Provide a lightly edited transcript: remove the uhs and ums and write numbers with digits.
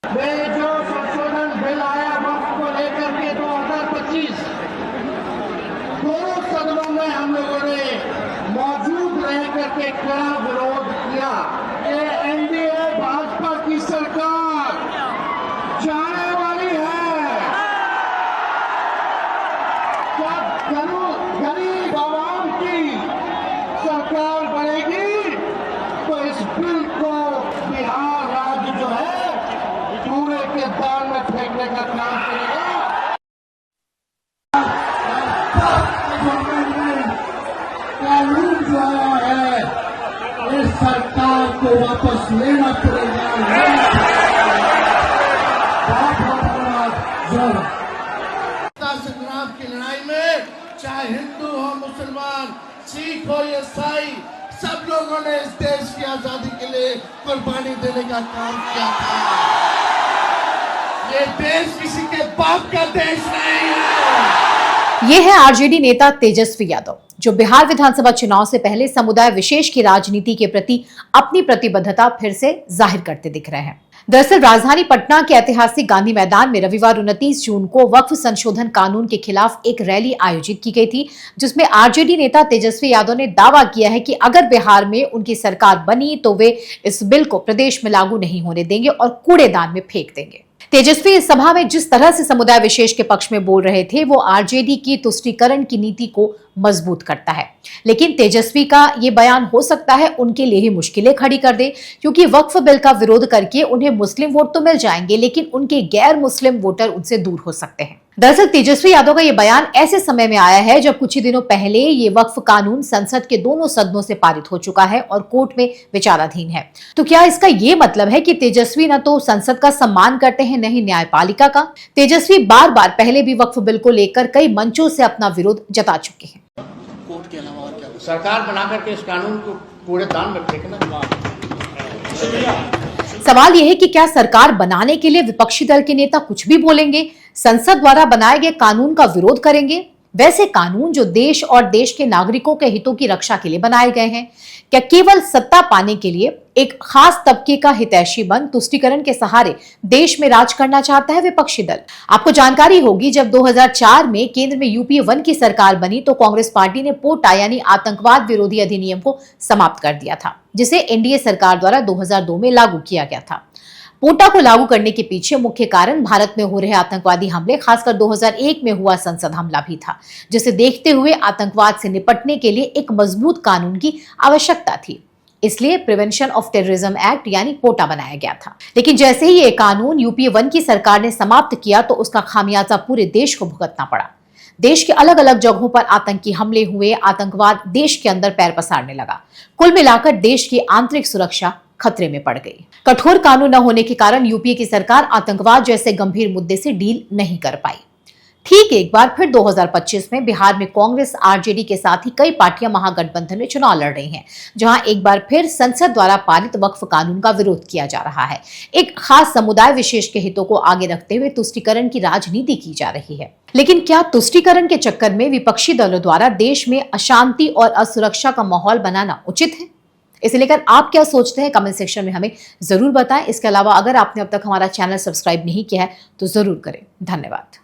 में जो संशोधन बिल आया वक्त को लेकर के 2025 दोनों सदनों में हम लोगों ने मौजूद रह करके कड़ा विरोध किया कि एनडीए भाजपा की सरकार जाने वाली है। क्या गरीब आवाम की सरकार बनेगी तो इस बिल को बिहार राज्य जो है कूड़े के दान में फेंकने का काम करेगा। कानून जो आया है इस सरकार को वापस लेना पड़ेगा। संग्राम की लड़ाई में चाहे हिंदू हो, मुसलमान, सिख हो या ईसाई, सब लोगों ने इस देश की आजादी के लिए कुर्बानी देने का काम किया था। ये देश किसी के बाप का देश नहीं है। ये है आरजेडी नेता तेजस्वी यादव, जो बिहार विधानसभा चुनाव से पहले समुदाय विशेष की राजनीति के प्रति अपनी प्रतिबद्धता फिर से जाहिर करते दिख रहे हैं। दरअसल राजधानी पटना के ऐतिहासिक गांधी मैदान में रविवार 29 जून को वक्फ संशोधन कानून के खिलाफ एक रैली आयोजित की गई थी, जिसमें आरजेडी नेता तेजस्वी यादव ने दावा किया है कि अगर बिहार में उनकी सरकार बनी तो वे इस बिल को प्रदेश में लागू नहीं होने देंगे और कूड़ेदान में फेंक देंगे। तेजस्वी इस सभा में जिस तरह से समुदाय विशेष के पक्ष में बोल रहे थे वो आरजेडी की तुष्टीकरण की नीति को मजबूत करता है। लेकिन तेजस्वी का ये बयान हो सकता है उनके लिए ही मुश्किलें खड़ी कर दे, क्योंकि वक्फ बिल का विरोध करके उन्हें मुस्लिम वोट तो मिल जाएंगे लेकिन उनके गैर मुस्लिम वोटर उनसे दूर हो सकते हैं। दरअसल तेजस्वी यादव का ये बयान ऐसे समय में आया है जब कुछ ही दिनों पहले ये वक्फ कानून संसद के दोनों सदनों से पारित हो चुका है और कोर्ट में विचाराधीन है। तो क्या इसका ये मतलब है कि तेजस्वी न तो संसद का सम्मान करते हैं न ही न्यायपालिका का? तेजस्वी बार बार पहले भी वक्फ बिल को लेकर कई मंचों से अपना विरोध जता चुके हैं। कोर्ट के अलावा और क्या सरकार बना करके इस कानून को कूड़ेदान में फेंकना। सवाल यह है कि क्या सरकार बनाने के लिए विपक्षी दल के नेता कुछ भी बोलेंगे, संसद द्वारा बनाए गए कानून का विरोध करेंगे? वैसे कानून जो देश और देश के नागरिकों के हितों की रक्षा के लिए बनाए गए हैं, क्या केवल सत्ता पाने के लिए एक खास तबके का हितैषी बन तुष्टीकरण के सहारे देश में राज करना चाहता है विपक्षी दल? आपको जानकारी होगी, जब 2004 में केंद्र में यूपीए 1 की सरकार बनी तो कांग्रेस पार्टी ने पोटा यानी आतंकवाद विरोधी अधिनियम को समाप्त कर दिया था, जिसे एनडीए सरकार द्वारा 2002 में लागू किया गया था। पोटा को लागू करने के पीछे मुख्य कारण भारत में हो रहे आतंकवादी हमले, खासकर 2001 में हुआ संसद हमला भी था, जिसे देखते हुए आतंकवाद से निपटने के लिए एक मजबूत कानून की आवश्यकता थी। इसलिए प्रिवेंशन ऑफ टेररिज्म एक्ट यानी पोटा बनाया गया था। लेकिन जैसे ही ये कानून यूपीए 1 की सरकार ने समाप्त किया तो उसका खामियाजा पूरे देश को भुगतना पड़ा। देश के अलग अलग जगहों पर आतंकी हमले हुए, आतंकवाद देश के अंदर पैर पसारने लगा। कुल मिलाकर देश की आंतरिक सुरक्षा खतरे में पड़ गई। कठोर कानून न होने के कारण यूपीए की सरकार आतंकवाद जैसे गंभीर मुद्दे से डील नहीं कर पाई। ठीक एक बार फिर 2025 में बिहार में कांग्रेस आरजेडी के साथ ही कई पार्टियां महागठबंधन में चुनाव लड़ रही हैं, जहां एक बार फिर संसद द्वारा पारित वक्फ कानून का विरोध किया जा रहा है। एक खास समुदाय विशेष के हितों को आगे रखते हुए तुष्टीकरण की राजनीति की जा रही है। लेकिन क्या तुष्टीकरण के चक्कर में विपक्षी दलों द्वारा देश में अशांति और असुरक्षा का माहौल बनाना उचित है? इसे लेकर आप क्या सोचते हैं, कमेंट सेक्शन में हमें जरूर बताएं। इसके अलावा अगर आपने अब तक हमारा चैनल सब्सक्राइब नहीं किया है तो जरूर करें। धन्यवाद।